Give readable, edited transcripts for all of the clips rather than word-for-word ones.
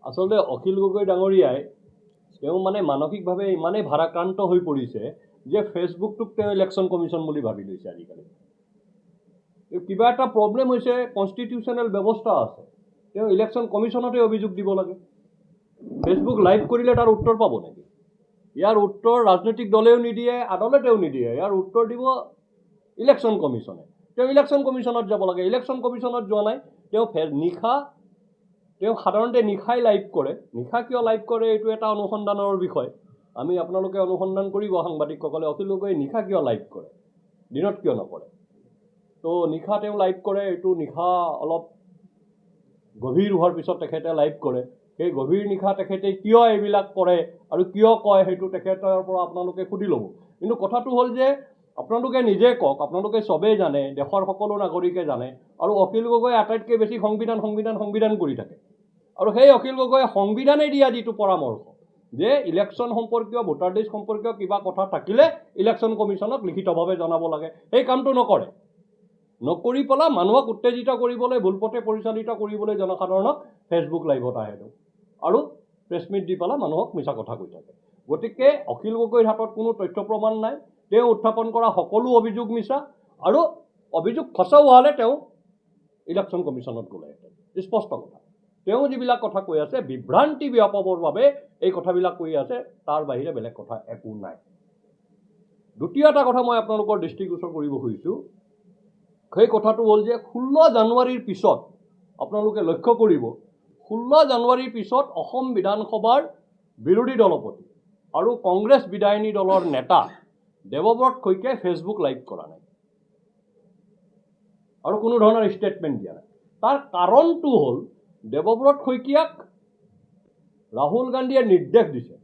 আচলতে অখিল গগৈ ডাঙৰীয়াই তেওঁ মানে মানসিকভাৱে ইমানেই ভাৰাক্ৰান্ত হৈ পৰিছে যে ফেচবুকটোক তেওঁ ইলেকশ্যন কমিশ্যন বুলি ভাবি লৈছে আজিকালি। কিবা এটা প্ৰব্লেম হৈছে, কনষ্টিটিউশ্যনেল ব্যৱস্থা আছে, তেওঁ ইলেকশ্যন কমিশ্যনতে অভিযোগ দিব লাগে। ফেচবুক লাইভ কৰিলে তাৰ উত্তৰ পাব নেকি? ইয়াৰ উত্তৰ ৰাজনৈতিক দলেও নিদিয়ে, আদালতেও নিদিয়ে। ইয়াৰ উত্তৰ দিব ইলেকশ্যন কমিশ্যনে। তেওঁ ইলেকশ্যন কমিশ্যনত যাব লাগে। ইলেকশ্যন কমিশ্যনত যোৱা নাই। তেওঁ সাধাৰণতে নিশাই লাইভ কৰে। নিশা কিয় লাইভ কৰে এইটো এটা অনুসন্ধানৰ বিষয়। আমি আপোনালোকে অনুসন্ধান কৰিব সাংবাদিকসকলে অখিল গগৈয়ে নিশা কিয় লাইভ কৰে, দিনত কিয় নকৰে। তো নিশা তেওঁ লাইভ কৰে, এইটো নিশা অলপ গভীৰ হোৱাৰ পিছত তেখেতে লাইভ কৰে। সেই গভীৰ নিশা তেখেতে কিয় এইবিলাক কৰে আৰু কিয় কয় সেইটো তেখেতৰ পৰা আপোনালোকে সুধি ল'ব। কিন্তু কথাটো হ'ল যে আপোনালোকে নিজে কওক, আপোনালোকে চবেই জানে, দেশৰ সকলো নাগৰিকে জানে, আৰু অখিল গগৈ আটাইতকৈ বেছি সংবিধান কৰি থাকে। আৰু সেই অখিল গগৈয়ে সংবিধানে দিয়া যিটো পৰামৰ্শ যে ইলেকশ্যন সম্পৰ্কীয়, ভোটাৰ লিষ্ট সম্পৰ্কীয় কিবা কথা থাকিলে ইলেকশ্যন কমিশ্যনক লিখিতভাৱে জনাব লাগে, সেই কামটো নকৰে। নকৰি পেলাই মানুহক উত্তেজিত কৰিবলৈ, ভুলপথে পৰিচালিত কৰিবলৈ জনসাধাৰণক ফেচবুক লাইভত আহে আৰু প্ৰেছ মিট দি পেলাই মানুহক মিছা কথা কৈ থাকে। গতিকে অখিল গগৈৰ হাতত কোনো তথ্য প্ৰমাণ নাই। তেওঁ উত্থাপন কৰা সকলো অভিযোগ মিছা, আৰু অভিযোগ সঁচা হোৱালে তেওঁ ইলেকশ্যন কমিশ্যনত গ'লেহেঁতেন। স্পষ্ট কথা। তেওঁ যিবিলাক কথা কৈ আছে, বিভ্ৰান্তি বিয়পাবৰ বাবে এই কথাবিলাক কৈ আছে, তাৰ বাহিৰে বেলেগ কথা একো নাই। দ্বিতীয় এটা কথা মই আপোনালোকৰ দৃষ্টিগোচৰ কৰিব খুজিছোঁ। সেই কথাটো হ'ল যে 16 জানুৱাৰীৰ পিছত আপোনালোকে লক্ষ্য কৰিব, 16 জানুৱাৰীৰ পিছত অসম বিধানসভাৰ বিৰোধী দলপতি আৰু কংগ্ৰেছ বিধায়িনী দলৰ নেতা দেৱব্ৰত শইকীয়াই ফেচবুক লাইভ কৰা নাই আৰু কোনো ধৰণৰ ষ্টেটমেণ্ট দিয়া নাই। তাৰ কাৰণটো হ'ল দেৱব্ৰত শইকীয়াক ৰাহুল গান্ধীয়ে নিৰ্দেশ দিছে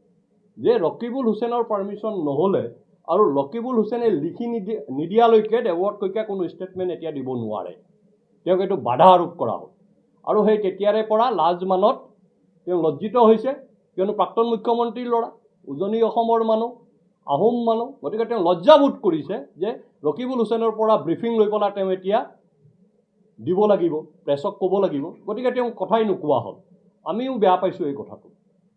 যে ৰকিবুল হুছেইনৰ পাৰ্মিশ্যন নহ'লে আৰু ৰকিবুল হুছেইনে লিখি নিদিয়ালৈকে দেৱব্ৰত শইকীয়াই কোনো ষ্টেটমেণ্ট এতিয়া দিব নোৱাৰে। তেওঁক এইটো বাধা আৰোপ কৰা হ'ল। আৰু সেই তেতিয়াৰে পৰা লাজমানত তেওঁ লজ্জিত হৈছে, কিয়নো প্ৰাক্তন মুখ্যমন্ত্ৰীৰ ল'ৰা, উজনি অসমৰ মানুহ, আহোম মানুহ। গতিকে তেওঁ লজ্জাবোধ কৰিছে যে ৰকিবুল হুছেইনৰ পৰা ব্ৰিফিং লৈ পেলাই তেওঁ এতিয়া দিব লাগিব, প্ৰেছক ক'ব লাগিব। গতিকে তেওঁ কথাই নোকোৱা হ'ল। আমিও বেয়া পাইছোঁ এই কথাটো।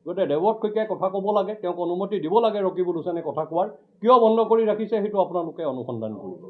গতিকে দেৱব্ৰত শইকীয়াই কথা ক'ব লাগে, তেওঁক অনুমতি দিব লাগে ৰকিবুল হুছেইনে কথা কোৱাৰ। কিয় বন্ধ কৰি ৰাখিছে সেইটো আপোনালোকে অনুসন্ধান কৰিব।